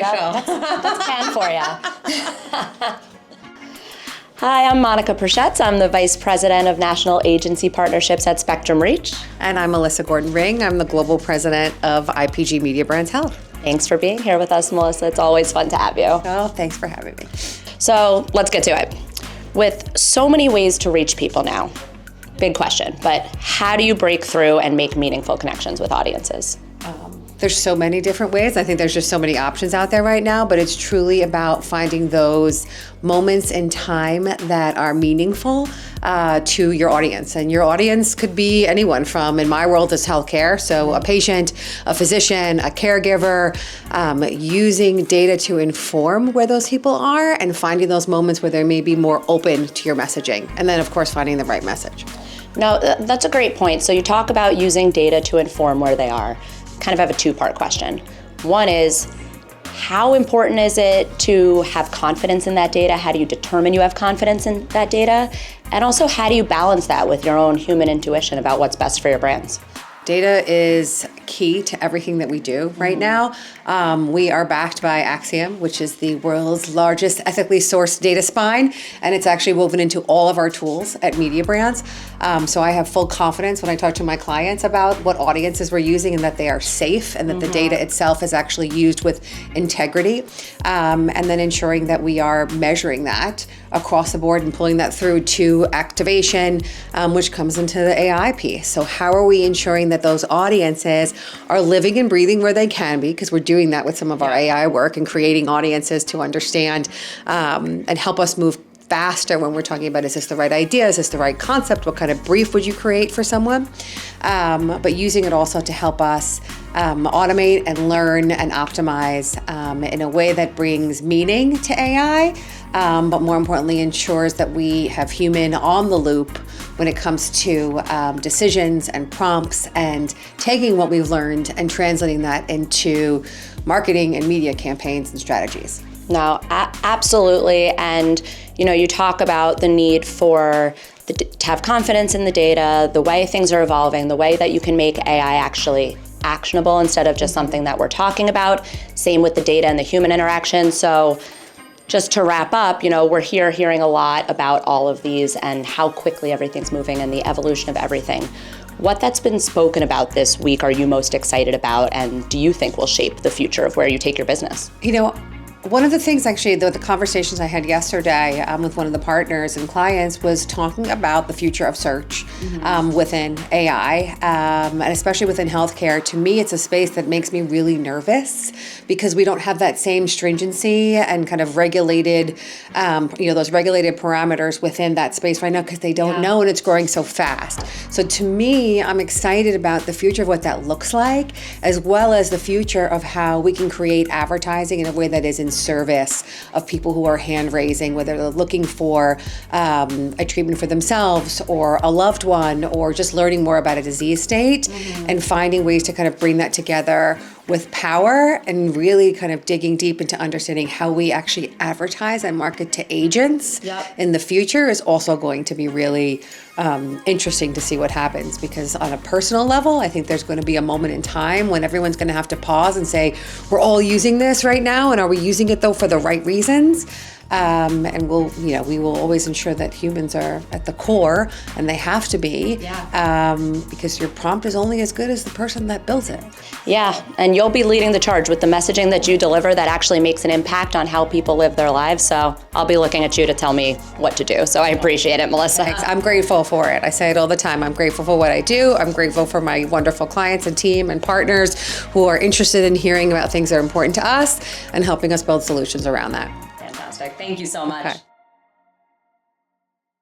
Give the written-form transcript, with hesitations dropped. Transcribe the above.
official. That's can for you. Hi, I'm Monica Perschetz. I'm the Vice President of National Agency Partnerships at Spectrum Reach. And I'm Melissa Gordon-Ring. I'm the Global President of IPG Media Brands Health. Thanks for being here with us, Melissa. It's always fun to have you. Oh, thanks for having me. So let's get to it. With so many ways to reach people now, big question, but how do you break through and make meaningful connections with audiences? There's so many different ways. I think there's just so many options out there right now, but it's truly about finding those moments in time that are meaningful to your audience. And your audience could be anyone from, in my world, is healthcare. So a patient, a physician, a caregiver, using data to inform where those people are and finding those moments where they may be more open to your messaging. And then, of course, finding the right message. No, that's a great point. So you talk about using data to inform where they are. Kind of have a two-part question. One is, how important is it to have confidence in that data? How do you determine you have confidence in that data? And also, how do you balance that with your own human intuition about what's best for your brands? Data is key to everything that we do right now. We are backed by Axiom, which is the world's largest ethically sourced data spine, and it's actually woven into all of our tools at Media Brands. So I have full confidence when I talk to my clients about what audiences we're using and that they are safe and that the data itself is actually used with integrity, and then ensuring that we are measuring that across the board and pulling that through to activation, which comes into the AI piece. So how are we ensuring that those audiences are living and breathing where they can be, because we're doing that with some of our AI work and creating audiences to understand and help us move faster when we're talking about, is this the right idea? Is this the right concept? What kind of brief would you create for someone? But using it also to help us automate and learn and optimize in a way that brings meaning to AI, but more importantly ensures that we have human on the loop when it comes to decisions and prompts and taking what we've learned and translating that into marketing and media campaigns and strategies. No, absolutely. And you talk about the need for to have confidence in the data, the way things are evolving, the way that you can make AI actually actionable instead of just something that we're talking about. Same with the data and the human interaction. So just to wrap up, we're here hearing a lot about all of these and how quickly everything's moving and the evolution of everything. What that's been spoken about this week are you most excited about, and do you think will shape the future of where you take your business? One of the things, actually, the conversations I had yesterday with one of the partners and clients was talking about the future of search within AI, and especially within healthcare. To me, it's a space that makes me really nervous because we don't have that same stringency and kind of regulated, those regulated parameters within that space right now because they don't know, and it's growing so fast. So to me, I'm excited about the future of what that looks like, as well as the future of how we can create advertising in a way that is in service of people who are hand raising, whether they're looking for a treatment for themselves or a loved one or just learning more about a disease state, and finding ways to kind of bring that together with power and really kind of digging deep into understanding how we actually advertise and market to agents in the future is also going to be really interesting to see what happens, because on a personal level, I think there's going to be a moment in time when everyone's going to have to pause and say, we're all using this right now, and are we using it though for the right reasons? And we will always ensure that humans are at the core, and they have to be, because your prompt is only as good as the person that builds it. Yeah, and you'll be leading the charge with the messaging that you deliver that actually makes an impact on how people live their lives. So I'll be looking at you to tell me what to do. So I appreciate it, Melissa. Thanks. I'm grateful for it. I say it all the time. I'm grateful for what I do. I'm grateful for my wonderful clients and team and partners who are interested in hearing about things that are important to us and helping us build solutions around that. Fantastic. Thank you so much. Okay.